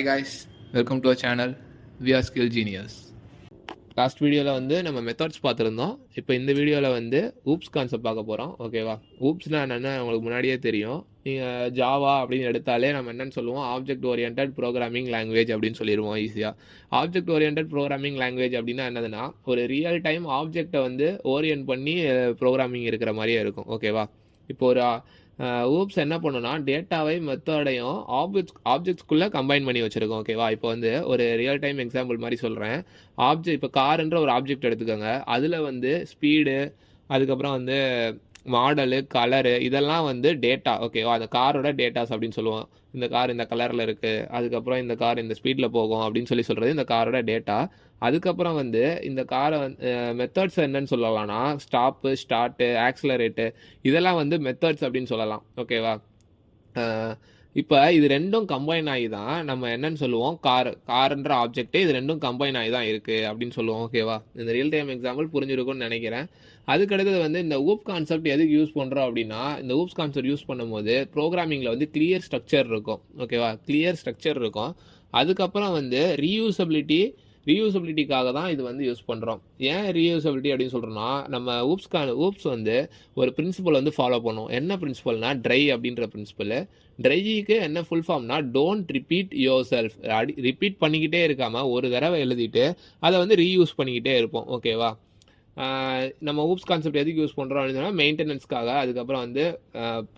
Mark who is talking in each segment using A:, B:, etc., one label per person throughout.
A: Hi guys, welcome to our channel. We are Skill Genius. Last வீடியோவில் வந்து நம்ம methods பார்த்துருந்தோம். இப்போ இந்த வீடியோவில் வந்து ஊப்ஸ் கான்செப்ட் பார்க்க போகிறோம். ஓகேவா? ஊப்ஸ்னால் என்னென்னு உங்களுக்கு முன்னாடியே தெரியும். நீங்கள் ஜாவா அப்படின்னு எடுத்தாலே நம்ம என்னென்னு சொல்லுவோம், ஆப்ஜெக்ட் ஓரியன்ட் ப்ரோக்ராமிங் லாங்குவேஜ் அப்படின்னு சொல்லிடுவோம் ஈஸியாக. ஆப்ஜெக்ட் ஓரியன்ட் ப்ரோக்ராமிங் லாங்குவேஜ் அப்படின்னா என்னதுன்னா, ஒரு ரியல் டைம் ஆப்ஜெக்டை வந்து ஓரியன்ட் பண்ணி ப்ரோக்ராமிங் இருக்கிற மாதிரியே இருக்கும். ஓகேவா? இப்போ ஒரு ஊப்ஸ் என்ன பண்ணுன்னா, டேட்டாவை மெத்தடையும் ஆப்ஜெக்ட்ஸ்குள்ளே கம்பைன் பண்ணி வச்சுருக்கோம். ஓகேவா? இப்போ வந்து ஒரு ரியல் டைம் எக்ஸாம்பிள் மாதிரி சொல்கிறேன். இப்போ காருன்ற ஒரு ஆப்ஜெக்ட் எடுத்துக்கோங்க. அதில் வந்து ஸ்பீடு, அதுக்கப்புறம் வந்து மாடலு, கலரு, இதெல்லாம் வந்து டேட்டா. ஓகேவா? அந்த காரோட டேட்டாஸ் அப்படின்னு சொல்லுவோம். இந்த கார் இந்த கலரில் இருக்குது, அதுக்கப்புறம் இந்த கார் இந்த ஸ்பீடில் போகும் அப்படின்னு சொல்கிறது இந்த காரோட டேட்டா. அதுக்கப்புறம் வந்து இந்த காரை மெத்தட்ஸ் என்னன்னு சொல்லலாம்னா, ஸ்டாப்பு, ஸ்டார்ட்டு, ஆக்ஸலரேட்டு, இதெல்லாம் வந்து மெத்தட்ஸ் அப்படின்னு சொல்லலாம். ஓகேவா? இப்போ இது ரெண்டும் கம்பைன் ஆகி தான் நம்ம என்னன்னு சொல்லுவோம், காருன்ற ஆப்ஜெக்டே இது ரெண்டும் கம்பைன் ஆகி தான் இருக்குது அப்படின்னு சொல்லுவோம். ஓகேவா? இந்த ரியல் டைம் எக்ஸாம்பிள் புரிஞ்சிருக்கும்னு நினைக்கிறேன். அதுக்கடுத்தது வந்து இந்த ஊப் கான்செப்ட் எதுக்கு யூஸ் பண்ணுறோம் அப்படின்னா, இந்த ஊப்ஸ் கான்செப்ட் யூஸ் பண்ணும்போது ப்ரோக்ராமிங்கில் வந்து கிளியர் ஸ்ட்ரக்சர் இருக்கும். ஓகேவா? கிளியர் ஸ்ட்ரக்சர் இருக்கும். அதுக்கப்புறம் வந்து ரீயூசபிலிட்டிக்காக தான் இது வந்து யூஸ் பண்ணுறோம். ஏன் ரீயூசபிலிட்டி அப்படின்னு சொல்கிறோன்னா, நம்ம ஊப்ஸ் வந்து ஒரு பிரின்சிபல் வந்து ஃபாலோ பண்ணுவோம். என்ன பிரின்சிபல்னா, ட்ரை அப்படின்ற பிரின்சிபல். ட்ரைக்கு என்ன ஃபுல் ஃபார்ம்னா, don't repeat yourself. Repeat பண்ணிக்கிட்டே இருக்காமல் ஒரு தடவை எழுதிட்டு அதை வந்து ரீயூஸ் பண்ணிக்கிட்டே இருப்போம். ஓகேவா? நம்ம ஊப்ஸ் கான்செப்ட் எதுக்கு யூஸ் பண்ணுறோம் அப்படின்னு சொன்னால், மெயின்டெனன்ஸ்க்காக. அதுக்கப்புறம் வந்து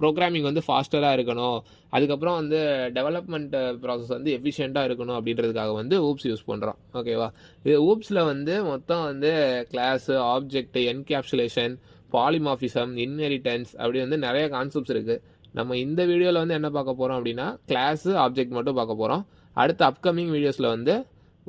A: ப்ரோக்ராமிங் வந்து ஃபாஸ்டராக இருக்கணும், அதுக்கப்புறம் வந்து டெவலப்மெண்ட் ப்ராசஸ் வந்து எஃபிஷியண்ட்டாக இருக்கணும் அப்படின்றதுக்காக வந்து ஊப்ஸ் யூஸ் பண்ணுறோம். ஓகேவா? இது ஊப்ஸில் வந்து மொத்தம் வந்து class, object, encapsulation, polymorphism, inheritance, அப்படி வந்து நிறைய கான்செப்ட்ஸ் இருக்குது. நம்ம இந்த வீடியோவில் வந்து என்ன பார்க்க போகிறோம் அப்படின்னா, கிளாஸு, ஆப்ஜெக்ட் மட்டும் பார்க்க போகிறோம். அடுத்த அப்கமிங் வீடியோஸில் வந்து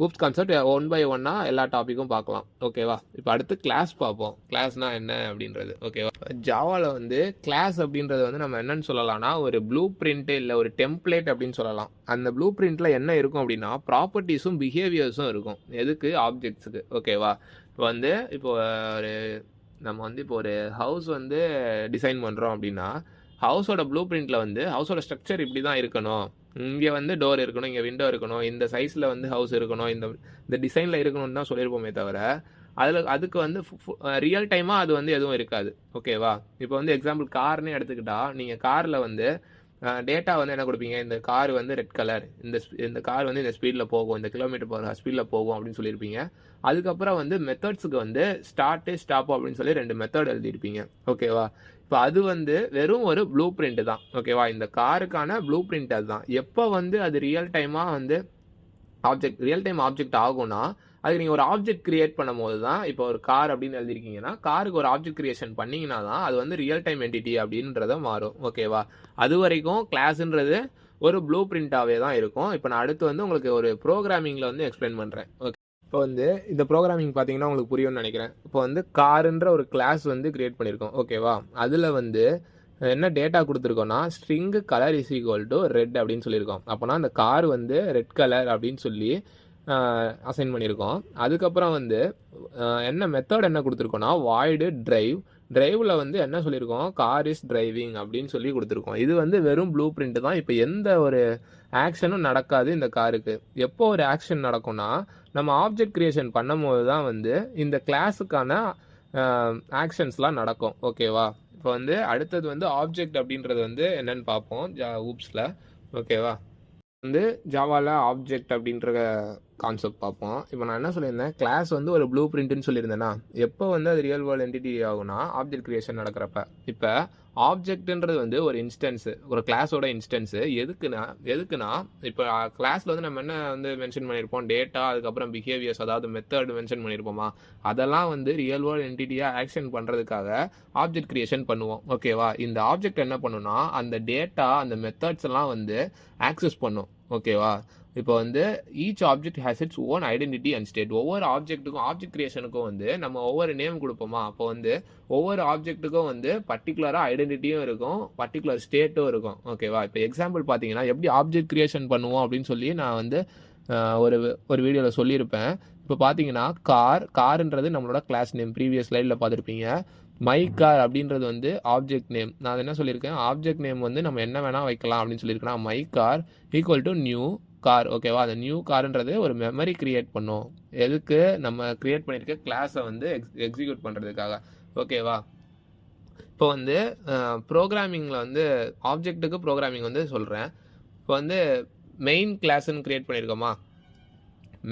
A: ஊப்ஸ் கான்செப்ட் 1 by 1 எல்லா டாப்பிக்கும் பார்க்கலாம். ஓகேவா? இப்போ அடுத்து கிளாஸ் பார்ப்போம். கிளாஸ்னா என்ன அப்படின்றது. ஓகேவா? ஜாவாவில் வந்து கிளாஸ் அப்படின்றது வந்து நம்ம என்னன்னு சொல்லலாம்னா, ஒரு ப்ளூ பிரிண்ட் இல்லை ஒரு டெம்ப்ளேட் அப்படின்னு சொல்லலாம். அந்த ப்ளூ பிரிண்ட்டில் என்ன இருக்கும் அப்படின்னா, ப்ராப்பர்ட்டிஸும் பிஹேவியர்ஸும் இருக்கும். எதுக்கு? ஆப்ஜெக்ட்ஸுக்கு. ஓகேவா? இப்போ நம்ம வந்து இப்போ ஒரு ஹவுஸ் வந்து டிசைன் பண்ணுறோம் அப்படின்னா, ஹவுஸோட ப்ளூ பிரிண்ட்டில் வந்து ஹவுஸோட ஸ்ட்ரக்சர் இப்படி தான் இருக்கணும், இங்கே வந்து டோர் இருக்கணும், இங்கே விண்டோ இருக்கணும், இந்த சைஸில் வந்து ஹவுஸ் இருக்கணும், இந்த டிசைனில் இருக்கணும்னு தான் சொல்லியிருப்போமே தவிர, அதுக்கு வந்து ரியல் டைமாக அது வந்து எதுவும் இருக்காது. ஓகேவா? இப்போ வந்து எக்ஸாம்பிள் கார்னே எடுத்துக்கிட்டா, நீங்கள் காரில் வந்து டேட்டா வந்து என்ன கொடுப்பீங்க, இந்த கார் வந்து ரெட் கலர், இந்த கார் வந்து இந்த ஸ்பீடில் போகும், இந்த கிலோமீட்டர் போகிற ஸ்பீடில் போகும் அப்படின்னு சொல்லியிருப்பீங்க. அதுக்கப்புறம் வந்து மெத்தட்ஸுக்கு வந்து ஸ்டார்ட்டு, ஸ்டாப் அப்படின்னு சொல்லி 2 மெத்தட் எழுதியிருப்பீங்க. ஓகேவா? இப்போ அது வந்து வெறும் ஒரு ப்ளூ பிரிண்ட் தான். ஓகேவா? இந்த காருக்கான ப்ளூ பிரிண்ட் அதுதான். எப்போ வந்து அது ரியல் டைமாக வந்து ரியல் டைம் ஆப்ஜெக்ட் ஆகும்னா, அதுக்கு நீங்கள் ஒரு ஆப்ஜெக்ட் கிரியேட் பண்ணும்போது தான். இப்போ ஒரு கார் அப்படின்னு எழுதிருக்கீங்கன்னா, காருக்கு ஒரு ஆப்ஜெக்ட் கிரியேஷன் பண்ணிங்கன்னா தான் அது வந்து ரியல் டைம் என்டிட்டி அப்படின்றத மாறும். ஓகேவா? அது வரைக்கும் கிளாஸ்ன்றது ஒரு ப்ளூ பிரிண்டாகவே தான் இருக்கும். இப்போ நான் அடுத்து வந்து உங்களுக்கு ஒரு ப்ரோக்ராமிங்கில் வந்து எக்ஸ்பிளைன் பண்ணுறேன். ஓகே, இப்போ வந்து இந்த ப்ரோக்ராமிங் பார்த்தீங்கன்னா உங்களுக்கு புரியும்னு நினைக்கிறேன். இப்போ வந்து காருன்ற ஒரு கிளாஸ் வந்து கிரியேட் பண்ணியிருக்கோம். ஓகேவா? அதில் வந்து என்ன டேட்டா கொடுத்துருக்கோன்னா, string colour is equal to red அப்படின்னு சொல்லியிருக்கோம். அப்போனா அந்த கார் வந்து ரெட் கலர் அப்படின்னு சொல்லி அசைன் பண்ணியிருக்கோம். அதுக்கப்புறம் வந்து என்ன மெத்தட் என்ன கொடுத்துருக்கோன்னா, வாய்டு டிரைவில் வந்து என்ன சொல்லியிருக்கோம், கார் இஸ் டிரைவிங் அப்படின்னு சொல்லி கொடுத்துருக்கோம். இது வந்து வெறும் ப்ளூ பிரிண்ட் தான். இப்போ எந்த ஒரு ஆக்ஷனும் நடக்காது இந்த காருக்கு. எப்போ ஒரு ஆக்ஷன் நடக்கும்னா, நம்ம ஆப்ஜெக்ட் கிரியேஷன் பண்ணும்போது தான் வந்து இந்த கிளாஸுக்கான ஆக்ஷன்ஸ்லாம் நடக்கும். ஓகேவா? இப்போ வந்து அடுத்தது வந்து ஆப்ஜெக்ட் அப்படின்றது வந்து என்னன்னு பார்ப்போம் ஊப்ஸில். ஓகேவா? வந்து ஜாவாவில் ஆப்ஜெக்ட் அப்படின்ற கான்செப்ட் பார்ப்போம். இப்போ நான் என்ன சொல்லியிருந்தேன், கிளாஸ் வந்து ஒரு ப்ளூ பிரிண்ட்னு சொல்லியிருந்தேன்னா, எப்போ வந்து அது ரியல் வேர்ல்டு என்டிட்டி ஆகும்னா, ஆப்ஜெக்ட் கிரியேஷன் நடக்கிறப்ப. இப்போ ஆப்ஜெக்ட்ன்றது வந்து ஒரு இன்ஸ்டன்ஸு, ஒரு கிளாஸோட இன்ஸ்டன்ஸு. எதுக்குன்னா இப்போ கிளாஸில் வந்து நம்ம என்ன வந்து மென்ஷன் பண்ணியிருப்போம், டேட்டா, அதுக்கப்புறம் பிஹேவியர்ஸ், அதாவது மெத்தட் மென்ஷன் பண்ணியிருப்போமா, அதெல்லாம் வந்து ரியல் வேர்ல்டு என்டிட்டியாக ஆக்ஷன் பண்ணுறதுக்காக ஆப்ஜெக்ட் கிரியேஷன் பண்ணுவோம். ஓகேவா? இந்த ஆப்ஜெக்ட் என்ன பண்ணுன்னா, அந்த டேட்டா, அந்த மெத்தட்ஸ் எல்லாம் வந்து ஆக்சஸ் பண்ணும். ஓகேவா? இப்போ வந்து each object has its own identity and state. ஒவ்வொரு ஆப்ஜெக்ட்டுக்கும், ஆப்ஜெக்ட் கிரியேஷனுக்கும் வந்து நம்ம ஒவ்வொரு நேம் கொடுப்போமா, அப்போ வந்து ஒவ்வொரு ஆப்ஜெக்ட்டுக்கும் வந்து பர்டிகுலராக ஐடென்டிட்டியும் இருக்கும், பர்டிகுலர் ஸ்டேட்டும் இருக்கும். ஓகேவா? இப்போ எக்ஸாம்பிள் பார்த்தீங்கன்னா, எப்படி ஆப்ஜெக்ட் கிரியேஷன் பண்ணுவோம் அப்படின்னு சொல்லி நான் வந்து ஒரு வீடியோவில் சொல்லியிருப்பேன். இப்போ பார்த்தீங்கன்னா, காருன்றது நம்மளோட கிளாஸ் நேம், ப்ரீவியஸ் ஸ்லைடில் பார்த்துருப்பீங்க. மை கார் அப்படின்றது வந்து ஆப்ஜெக்ட் நேம். நான் என்ன சொல்லியிருக்கேன், ஆப்ஜெக்ட் நேம் வந்து நம்ம என்ன வேணால் வைக்கலாம் அப்படின்னு சொல்லியிருக்கேன். My car equal to new car. ஓகேவா, அந்த நியூ கார்ன்றது ஒரு மெமரி கிரியேட் பண்ணும். எதுக்கு? நம்ம கிரியேட் பண்ணியிருக்க கிளாஸை வந்து எக்ஸிக்யூட் பண்ணுறதுக்காக. ஓகேவா, இப்போ வந்து ப்ரோக்ராமிங்கில் வந்து ஆப்ஜெக்ட்டுக்கு ப்ரோக்ராமிங் வந்து சொல்கிறேன். இப்போ வந்து மெயின் கிளாஸ்ன்னு கிரியேட் பண்ணியிருக்கோமா,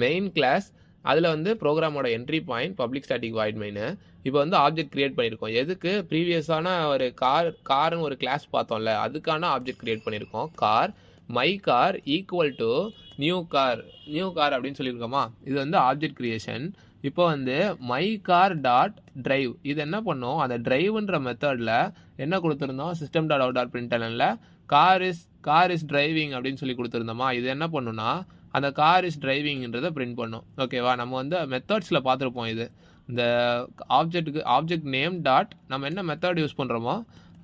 A: மெயின் கிளாஸ் அதில் வந்து ப்ரோக்ராமோட entry point public static void main. இப்போ வந்து ஆப்ஜெக்ட் கிரியேட் பண்ணியிருக்கோம். எதுக்கு? ப்ரீவியஸான ஒரு கார்னு ஒரு கிளாஸ் பார்த்தோம்ல, அதுக்கான ஆப்ஜெக்ட் கிரியேட் பண்ணியிருக்கோம். Car my car equal to new car அப்படின்னு சொல்லியிருக்கோமா, இது வந்து ஆப்ஜெக்ட் கிரியேஷன். இப்போ வந்து மை கார் டாட் டிரைவ் இது என்ன பண்ணோம், அந்த டிரைவ்ன்ற மெத்தடில் என்ன கொடுத்துருந்தோம், சிஸ்டம் டாட் அவுட் டாட் பிரிண்டலனில் கார் இஸ் டிரைவிங் அப்படின்னு சொல்லி கொடுத்துருந்தோமா. இது என்ன பண்ணுன்னா அந்த கார் இஸ் டிரைவிங்ன்றதை பிரிண்ட் பண்ணும். ஓகேவா, நம்ம வந்து மெத்தட்ஸில் பார்த்துருப்போம். இது இந்த ஆப்ஜெக்ட் நேம் டாட் நம்ம என்ன மெத்தட் யூஸ் பண்ணுறோமோ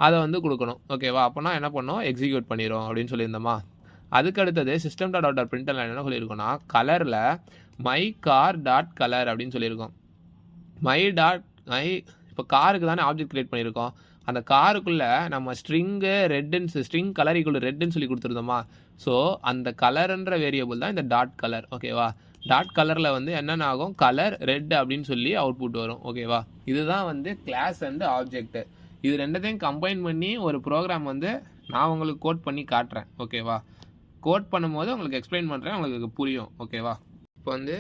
A: அதை வந்து கொடுக்கணும். ஓகேவா, அப்போனா என்ன பண்ணோம், எக்ஸிக்யூட் பண்ணிடும் அப்படின்னு சொல்லியிருந்தோமா. அதுக்கு அடுத்தது system dot out dot brindle என்ன சொல்லியிருக்கோம்னா, கலரில் மை கார் டாட் கலர் அப்படின்னு சொல்லியிருக்கோம். இப்போ காருக்கு தானே ஆப்ஜெக்ட் கிரியேட் பண்ணியிருக்கோம். அந்த காருக்குள்ளே நம்ம ஸ்ட்ரிங் கலர் ஈக்குவல் ரெட்டுன்னு சொல்லி கொடுத்துருந்தோமா. ஸோ அந்த கலர்ன்ற வேரியபிள் தான் இந்த டாட் கலர். ஓகேவா, டாட் கலரில் வந்து என்னென்ன ஆகும், கலர் ரெட் அப்படின்னு சொல்லி அவுட்புட் வரும். ஓகேவா, இதுதான் வந்து கிளாஸ் அண்ட் ஆப்ஜெக்ட். இது ரெண்டத்தையும் கம்பைன் பண்ணி ஒரு ப்ரோக்ராம் வந்து நான் உங்களுக்கு கோட் பண்ணி காட்டுறேன். ஓகேவா, கோட் பண்ணும்போது உங்களுக்கு எக்ஸ்பிளைன் பண்ணுறேன், உங்களுக்கு புரியும். ஓகேவா, இப்போ வந்து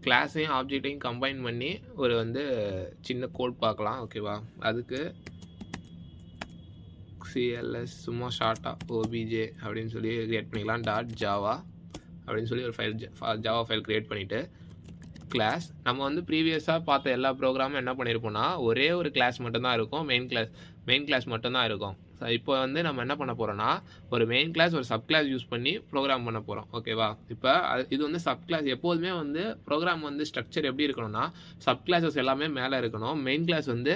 A: கிளாஸையும் ஆப்ஜெக்டையும் கம்பைன் பண்ணி ஒரு வந்து சின்ன கோட் பார்க்கலாம். ஓகேவா, அதுக்கு CLS சும்மா ஷார்ட்டாக OBJ அப்படின்னு சொல்லி கிரியேட் பண்ணிக்கலாம். .java அப்படின்னு சொல்லி ஒரு ஜாவா ஃபைல் கிரியேட் பண்ணிவிட்டு கிளாஸ் நம்ம வந்து ப்ரீவியஸாக பார்த்த எல்லா ப்ரோக்ராமும் என்ன பண்ணியிருப்போம்னா ஒரே ஒரு கிளாஸ் மட்டும்தான் இருக்கும், மெயின் கிளாஸ் மட்டும்தான் இருக்கும். இப்போ வந்து நம்ம என்ன பண்ண போகிறோம்னா ஒரு மெயின் கிளாஸ் ஒரு சப் கிளாஸ் யூஸ் பண்ணி ப்ரோக்ராம் பண்ண போகிறோம். ஓகேவா, இப்போ இது வந்து சப் கிளாஸ். எப்போதுமே வந்து ப்ரோக்ராம் வந்து ஸ்ட்ரக்சர் எப்படி இருக்கணும்னா சப் கிளாஸஸ் எல்லாமே மேலே இருக்கணும், மெயின் கிளாஸ் வந்து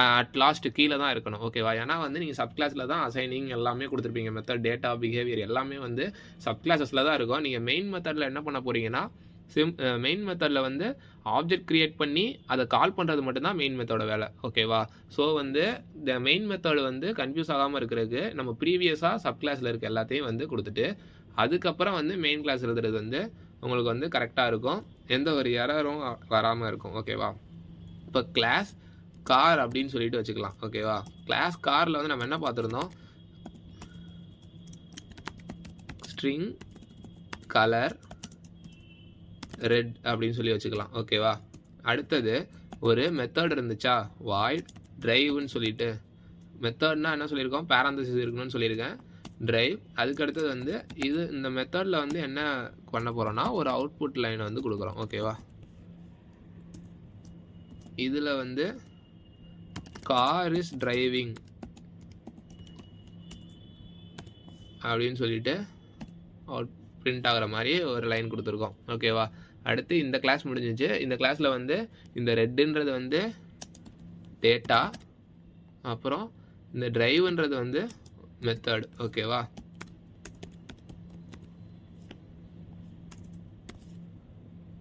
A: அட் லாஸ்ட் கீழே தான் இருக்கணும். ஓகேவா, ஏன்னா வந்து நீங்கள் சப் கிளாஸில் தான் அசைனிங் எல்லாமே கொடுத்துருப்பீங்க, மெத்தட் டேட்டா பிஹேவியர் எல்லாமே வந்து சப் கிளாஸஸில் தான் இருக்கும். நீங்கள் மெயின் மெத்தடில் என்ன பண்ண போகிறீங்கன்னா மெயின் மெத்தடில் வந்து ஆப்ஜெக்ட் கிரியேட் பண்ணி அதை கால் பண்ணுறது மட்டும்தான் மெயின் மெத்தடோட வேலை. ஓகேவா, ஸோ வந்து இந்த மெயின் மெத்தட் வந்து கன்ஃபியூஸ் ஆகாமல் இருக்கிறதுக்கு நம்ம ப்ரீவியஸாக சப் கிளாஸில் இருக்க எல்லாத்தையும் வந்து கொடுத்துட்டு அதுக்கப்புறம் வந்து மெயின் கிளாஸ் எழுதுறது வந்து உங்களுக்கு வந்து கரெக்டாக இருக்கும், எந்த ஒரு எரரும் வராமல் இருக்கும். ஓகேவா, இப்போ கிளாஸ் கார் அப்படின்னு சொல்லிட்டு வச்சுக்கலாம். ஓகேவா, கிளாஸ் காரில் வந்து நம்ம என்ன பார்த்துருந்தோம், ஸ்ட்ரிங் கலர் ரெட் அப்படின்னு சொல்லி வச்சுக்கலாம். ஓகேவா, அடுத்தது ஒரு மெத்தட் இருந்துச்சா, வாய்ட் டிரைவ்னு சொல்லிட்டு. மெத்தட்னா என்ன சொல்லியிருக்கோம், பேரந்தசிஸ் இருக்கணும்னு சொல்லியிருக்கேன், டிரைவ். அதுக்கு அடுத்தது வந்து இந்த மெத்தடில் வந்து என்ன பண்ண போகிறோம்னா ஒரு அவுட்புட் லைனை வந்து கொடுக்குறோம். ஓகேவா, இதில் வந்து கார் இஸ் டிரைவிங் அப்படின்னு சொல்லிட்டு பிரிண்ட் ஆகிற மாதிரி ஒரு லைன் கொடுத்துருக்கோம். ஓகேவா, அடுத்து இந்த கிளாஸ் முடிஞ்சிச்சு. இந்த கிளாஸில் வந்து இந்த ரெட்டுன்றது வந்து டேட்டா, அப்புறம் இந்த டிரைவ்ன்றது வந்து மெத்தட். ஓகேவா,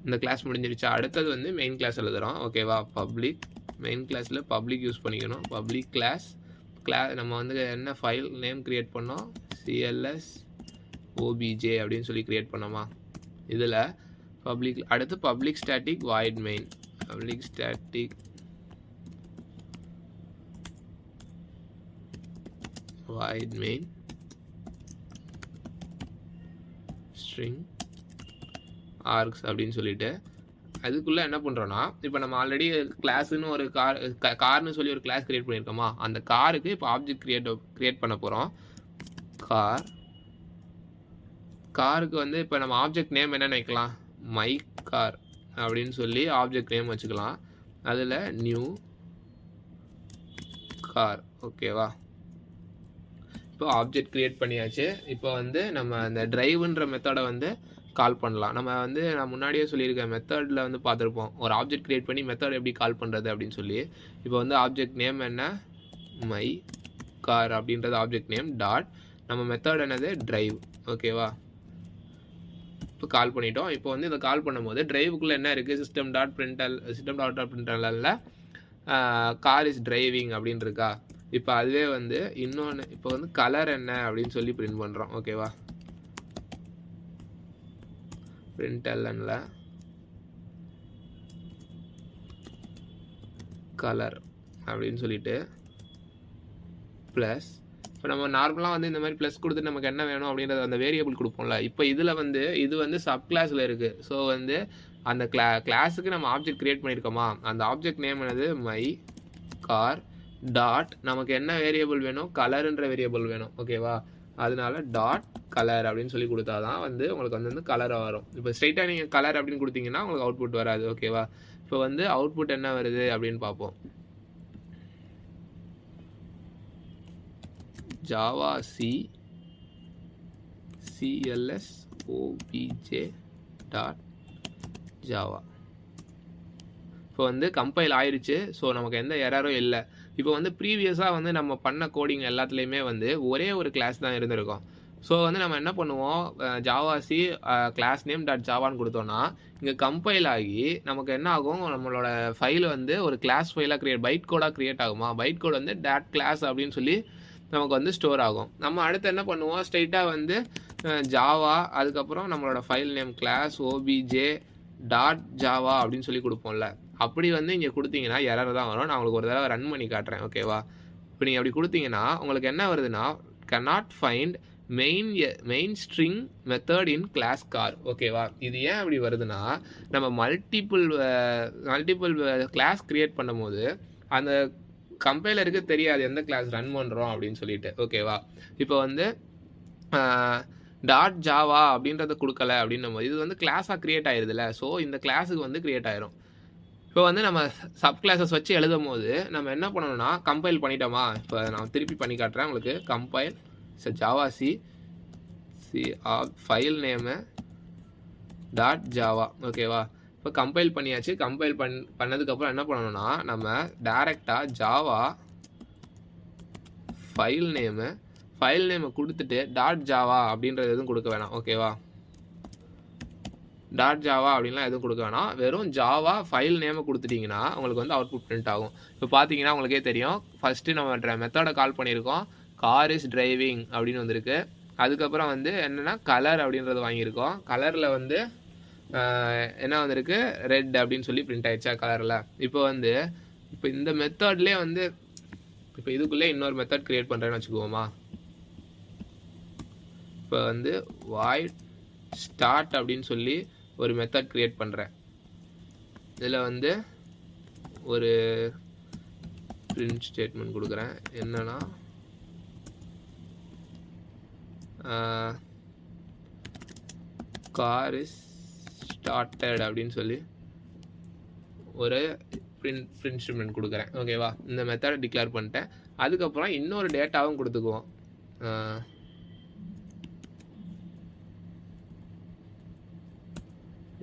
A: இந்த கிளாஸ் முடிஞ்சிருச்சா. அடுத்தது வந்து மெயின் கிளாஸ் எழுதுகிறோம். ஓகேவா, மெயின் கிளாஸில் பப்ளிக் யூஸ் பண்ணிக்கணும். பப்ளிக் கிளாஸ் நம்ம வந்து என்ன ஃபைல் நேம் கிரியேட் பண்ணோம், CLS OBJ அப்படின்னு சொல்லி கிரியேட் பண்ணோமா. இதில் அடுத்து public static void main, public static void main string arcs அப்படின்னு சொல்லிட்டு அதுக்குள்ளே என்ன பண்ணுறோன்னா இப்போ நம்ம ஆல்ரெடி கிளாஸுன்னு ஒரு கார்னு சொல்லி ஒரு கிளாஸ் கிரியேட் பண்ணியிருக்கோமா, அந்த காருக்கு இப்போ ஆப்ஜெக்ட் கிரியேட் பண்ண போகிறோம். காருக்கு வந்து இப்போ நம்ம ஆப்ஜெக்ட் நேம் என்ன நினைக்கலாம், மை கார் அப்படின்னு சொல்லி ஆப்ஜெக்ட் நேம் வச்சுக்கலாம். அதில் நியூ கார். ஓகேவா, இப்போ ஆப்ஜெக்ட் கிரியேட் பண்ணியாச்சு. இப்போ வந்து நம்ம அந்த டிரைவ்ன்ற மெத்தடை வந்து கால் பண்ணலாம். நான் முன்னாடியே சொல்லியிருக்கேன், மெத்தடில் வந்து பார்த்துருப்போம் ஒரு ஆப்ஜெக்ட் கிரியேட் பண்ணி மெத்தட் எப்படி கால் பண்ணுறது அப்படின்னு சொல்லி. இப்போ வந்து ஆப்ஜெக்ட் நேம் என்ன, மை கார் அப்படின்றது ஆப்ஜெக்ட் நேம் டாட் நம்ம மெத்தட் என்னது டிரைவ். ஓகேவா, இப்போ கால் பண்ணிட்டோம். இப்போ வந்து இதை கால் பண்ணும்போது டிரைவுக்குள்ளே என்ன இருக்குது, சிஸ்டம் டாட் பிரிண்டலில் கார் இஸ் டிரைவிங் அப்படின்னு இருக்கா. இப்போ அதுவே வந்து இன்னொன்று இப்போ வந்து கலர் என்ன அப்படின்னு சொல்லி பிரிண்ட் பண்ணுறோம். ஓகேவா, printlnல கலர் அப்படின்னு சொல்லிட்டு ப்ளஸ் இப்போ நம்ம நார்மலாக வந்து இந்த மாதிரி ப்ளஸ் கொடுத்து நமக்கு என்ன வேணும் அப்படின்றத அந்த வேரியபிள் கொடுப்போம்ல. இப்போ இதில் வந்து இது வந்து சப் கிளாஸில் இருக்குது. ஸோ வந்து அந்த கிளாஸுக்கு நம்ம ஆப்ஜெக்ட் க்ரியேட் பண்ணியிருக்கோமா, அந்த ஆப்ஜெக்ட் நேம் என்னது மை கார் டாட் நமக்கு என்ன வேரியபிள் வேணும், கலருன்ற வேரியபிள் வேணும். ஓகேவா, அதனால டாட் கலர் அப்படின்னு சொல்லி கொடுத்தா தான் வந்து உங்களுக்கு வந்து கலர் வரும். இப்போ ஸ்ட்ரைட்டாக நீங்கள் கலர் அப்படின்னு கொடுத்தீங்கன்னா உங்களுக்கு அவுட்புட் வராது. ஓகேவா, இப்போ வந்து அவுட்புட் என்ன வருது அப்படின்னு பார்ப்போம். Java cls obj dot Java இப்போ வந்து கம்பைல் ஆயிடுச்சு. ஸோ நமக்கு எந்த எரரும் இல்லை. இப்போ வந்து ப்ரீவியஸாக வந்து நம்ம பண்ண கோடிங் எல்லாத்துலேயுமே வந்து ஒரே ஒரு கிளாஸ் தான் இருந்திருக்கும். ஸோ வந்து நம்ம என்ன பண்ணுவோம், javac class name dot ஜாவான்னு கொடுத்தோன்னா இங்கே கம்பைல் ஆகி நமக்கு என்ன ஆகும், நம்மளோட ஃபைல் வந்து ஒரு கிளாஸ் ஃபைலாக பைட் கோடாக க்ரியேட் ஆகுமா. பைட் கோட் வந்து டாட் கிளாஸ் அப்படின்னு சொல்லி நமக்கு வந்து ஸ்டோர் ஆகும். நம்ம அடுத்து என்ன பண்ணுவோம், ஸ்ட்ரைட்டாக வந்து ஜாவா அதுக்கப்புறம் நம்மளோட file name class OBJ dot Java அப்படின்னு சொல்லி கொடுப்போம்ல. அப்படி வந்து இங்கே கொடுத்தீங்கன்னா எரர் தான் வரும். நான் உங்களுக்கு ஒரு தடவை ரன் பண்ணி காட்டுறேன். ஓகேவா, இப்போ நீங்கள் அப்படி கொடுத்தீங்கன்னா உங்களுக்கு என்ன வருதுன்னா, cannot find main string method in class car. ஓகேவா, இது ஏன் அப்படி வருதுன்னா, நம்ம மல்டிபிள் கிளாஸ் கிரியேட் பண்ணும்போது அந்த கம்பைலருக்கு தெரியாது எந்த கிளாஸ் ரன் பண்ணுறோம் அப்படின்னு சொல்லிட்டு. ஓகேவா, இப்போ வந்து டாட் ஜாவா அப்படின்றத கொடுக்கல அப்படின்னும் போது இது வந்து கிளாஸாக க்ரியேட் ஆயிருதுல்ல. ஸோ இந்த கிளாஸுக்கு வந்து க்ரியேட் ஆயிரும். இப்போ வந்து நம்ம சப் கிளாஸஸ் வச்சு எழுதும் போது நம்ம என்ன பண்ணணும்னா, கம்பைல் பண்ணிட்டோமா, இப்போ நான் திருப்பி பண்ணி காட்டுறேன் உங்களுக்கு. Compile Java C file name dot Java. ஓகேவா, இப்போ கம்பைல் பண்ணியாச்சு. கம்பைல் பண்ணதுக்கப்புறம் என்ன பண்ணணும்னா, நம்ம டைரெக்டாக ஜாவா ஃபைல் நேமை கொடுத்துட்டு டாட் ஜாவா அப்படின்றது எதுவும் கொடுக்க வேணாம். ஓகேவா, டாட் ஜாவா அப்படின்லாம் எதுவும் கொடுக்க வேணாம். வெறும் ஜாவா ஃபைல் நேமை கொடுத்துட்டிங்கன்னா உங்களுக்கு வந்து அவுட்புட் பிரிண்ட் ஆகும். இப்போ பார்த்தீங்கன்னா உங்களுக்கே தெரியும், ஃபஸ்ட்டு நம்ம மெத்தடை கால் பண்ணியிருக்கோம், கார் இஸ் டிரைவிங் அப்படின்னு வந்திருக்கு. அதுக்கப்புறம் வந்து என்னென்னா கலர் அப்படின்றது வாங்கியிருக்கோம். கலரில் வந்து என்ன வந்திருக்கு, ரெட் அப்படின்னு சொல்லி பிரிண்ட் ஆயிடுச்சா கலரில். இப்போ இந்த மெத்தட்லேயே வந்து இப்போ இதுக்குள்ளே இன்னொரு மெத்தட் க்ரியேட் பண்ணுறேன்னு வச்சுக்குவோமா. இப்போ வந்து வாய்ட் ஸ்டார்ட் அப்படின்னு சொல்லி ஒரு மெத்தட் க்ரியேட் பண்ணுறேன். இதில் வந்து ஒரு பிரிண்ட் ஸ்டேட்மெண்ட் கொடுக்குறேன். என்னன்னா கார் இஸ் ஸ்டார்டட் அப்படின்னு சொல்லி ஒரு பிரிண்ட் ஸ்டேட்மெண்ட் கொடுக்குறேன். ஓகேவா, இந்த மெத்தடை டிக்ளேர் பண்ணிட்டேன். அதுக்கப்புறம் இன்னொரு டேட்டாவும் கொடுத்துக்குவோம்.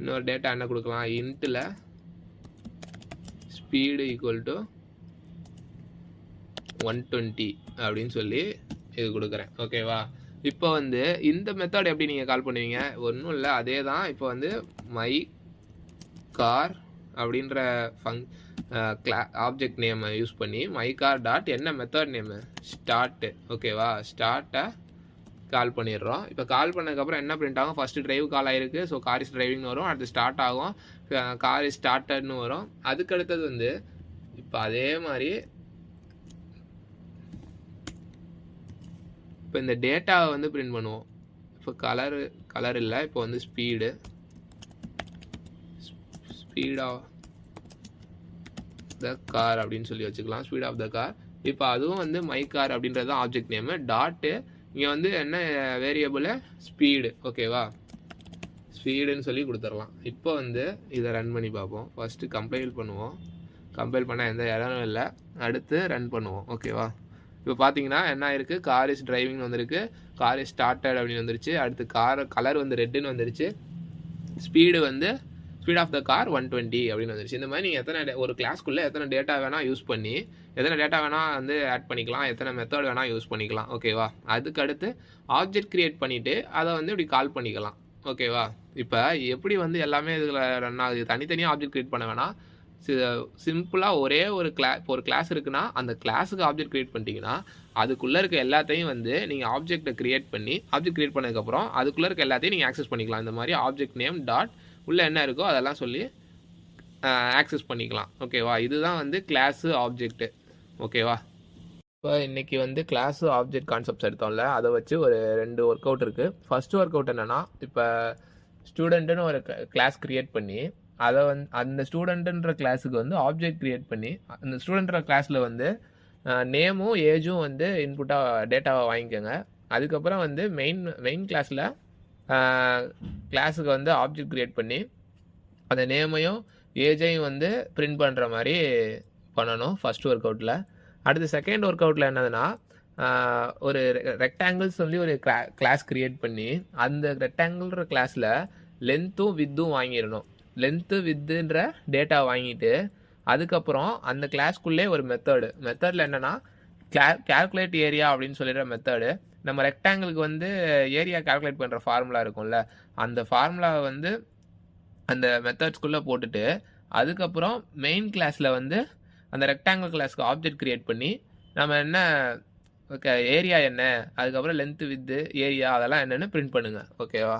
A: இன்னொரு டேட்டா என்ன கொடுக்கலாம், இன்ட்டில் ஸ்பீடு ஈக்குவல் டு 120 அப்படின்னு சொல்லி இது கொடுக்குறேன். ஓகேவா, இப்போ வந்து இந்த மெத்தட் எப்படி நீங்கள் கால் பண்ணுவீங்க, ஒன்றும் இல்லை, அதே தான். இப்போ வந்து மை கார் அப்படின்ற ஆப்ஜெக்ட் நேமை யூஸ் பண்ணி மை கார் டாட் என்ன மெத்தட் நேமு ஸ்டார்ட்டு. ஓகேவா, ஸ்டார்ட்டை கால் பண்ணிடுறோம். இப்போ கால் பண்ணதுக்கப்புறம் என்ன பிரிண்ட் ஆகும், ஃபஸ்ட்டு டிரைவ் கால் ஆகிருக்கு. ஸோ கார் இஸ் டிரைவிங்னு வரும். அடுத்து ஸ்டார்ட் ஆகும், கார் இஸ் ஸ்டார்டட்னு வரும். அதுக்கு அடுத்தது வந்து இப்போ அதே மாதிரி இப்போ இந்த டேட்டாவை வந்து பிரிண்ட் பண்ணுவோம். இப்போ கலர் இல்லை, இப்போ வந்து ஸ்பீட் ஆஃப் த கார் அப்படின்னு சொல்லி வச்சுக்கலாம். Speed of the car. இப்போ அதுவும் வந்து மை கார் அப்படின்றது ஆப்ஜெக்ட் நேமு. டாட்டு இங்கே வந்து என்ன வேரியபிள், ஸ்பீடு. ஓகேவா, ஸ்பீடுன்னு சொல்லி கொடுத்துடலாம். இப்போ வந்து இதை ரன் பண்ணி பார்ப்போம். ஃபஸ்ட்டு கம்பைல் பண்ணுவோம். கம்பைல் பண்ணால் எந்த எரரும் இல்லை. அடுத்து ரன் பண்ணுவோம். ஓகேவா, இப்போ பார்த்தீங்கன்னா என்ன ஆயிருக்கு, கார் இஸ் டிரைவிங்னு வந்திருக்கு, கார் இஸ் ஸ்டார்டட் அப்படின்னு வந்துருச்சு. அடுத்து கலர் வந்து ரெட்டுன்னு வந்துருச்சு. ஸ்பீடு வந்து ஸ்பீட் ஆஃப் த கார் 120 அப்படின்னு வந்துருச்சு. இந்த மாதிரி நீங்கள் ஒரு கிளாஸ்க்குள்ளே எத்தனை டேட்டா வேணால் யூஸ் பண்ணி எத்தனை டேட்டா வேணால் வந்து ஆட் பண்ணிக்கலாம், எத்தனை மெத்தட் வேணால் யூஸ் பண்ணிக்கலாம். ஓகேவா, அதுக்கு அடுத்து ஆப்ஜெக்ட் க்ரியேட் பண்ணிவிட்டு அதை வந்து இப்படி கால் பண்ணிக்கலாம். ஓகேவா, இப்போ எப்படி வந்து எல்லாமே இதில் ரன் ஆகுது, தனித்தனியாக ஆப்ஜெக்ட் க்ரியேட் பண்ண வேணாம். சிம்பிளாக ஒரே ஒரு கிளாஸ் இருக்குன்னா அந்த கிளாஸுக்கு ஆப்ஜெக்ட் க்ரியேட் பண்ணிட்டீங்கன்னா அதுக்குள்ளே இருக்க எல்லாத்தையும் வந்து நீங்கள் ஆப்ஜெக்டை க்ரியேட் பண்ணி ஆப்ஜெக்ட் க்ரியேட் பண்ணதுக்கப்புறம் அதுக்குள்ளே இருக்க எல்லாத்தையும் நீங்கள் ஆக்சஸ் பண்ணிக்கலாம். இந்த மாதிரி ஆப்ஜெக்ட் நேம் டாட் உள்ளே என்ன இருக்கோ அதெல்லாம் சொல்லி ஆக்சஸ் பண்ணிக்கலாம். ஓகேவா? இதுதான் வந்து கிளாஸு ஆப்ஜெக்ட்டு. ஓகேவா? இப்போ இன்றைக்கி வந்து கிளாஸு ஆப்ஜெக்ட் கான்செப்ட்ஸ் எடுத்தோம்ல, அதை வச்சு ஒரு 2 ஒர்க் அவுட் இருக்குது. ஃபஸ்ட்டு ஒர்க் அவுட் என்னென்னா, இப்போ ஸ்டூடெண்ட்டுன்னு ஒரு கிளாஸ் க்ரியேட் பண்ணி அதை வந்து அந்த ஸ்டூடெண்ட்டுன்ற கிளாஸுக்கு வந்து ஆப்ஜெக்ட் க்ரியேட் பண்ணி அந்த ஸ்டூடெண்ட்ற கிளாஸில் வந்து நேமும் ஏஜும் வந்து இன்புட்டாக டேட்டாவை வாங்கிக்கோங்க. அதுக்கப்புறம் வந்து மெயின் கிளாஸில் கிளாஸுக்கு வந்து ஆப்ஜெக்ட் க்ரியேட் பண்ணி அந்த நேமையும் ஏஜையும் வந்து பிரிண்ட் பண்ணுற மாதிரி பண்ணணும் ஃபஸ்ட் ஒர்க் அவுட்டில். அடுத்து செகண்ட் ஒர்க் அவுட்டில் என்னதுன்னா, ஒரு ரெக்டாங்கிள் சொல்லி ஒரு கிளாஸ் க்ரியேட் பண்ணி அந்த ரெக்டாங்கிள்ன்ற கிளாஸில் லென்த்தும் வித்தும் வாங்கிடணும். லென்த்து வித்துன்ற டேட்டா வாங்கிட்டு அதுக்கப்புறம் அந்த கிளாஸ்க்குள்ளே ஒரு மெத்தடில் என்னென்னா கேல்குலேட் ஏரியா அப்படின்னு சொல்லிடுற மெத்தடு. நம்ம ரெக்டாங்கிளுக்கு வந்து ஏரியா கேல்குலேட் பண்ணுற ஃபார்முலா இருக்கும்ல, அந்த ஃபார்முலாவை வந்து அந்த மெத்தட்ஸ்குள்ளே போட்டுட்டு அதுக்கப்புறம் மெயின் கிளாஸில் வந்து அந்த ரெக்டாங்கிள் கிளாஸ்க்கு ஆப்ஜெக்ட் க்ரியேட் பண்ணி நம்ம என்ன ஏரியா என்ன, அதுக்கப்புறம் லென்த்து வித்து ஏரியா அதெல்லாம் என்னென்னு பிரிண்ட் பண்ணுங்கள். ஓகேவா?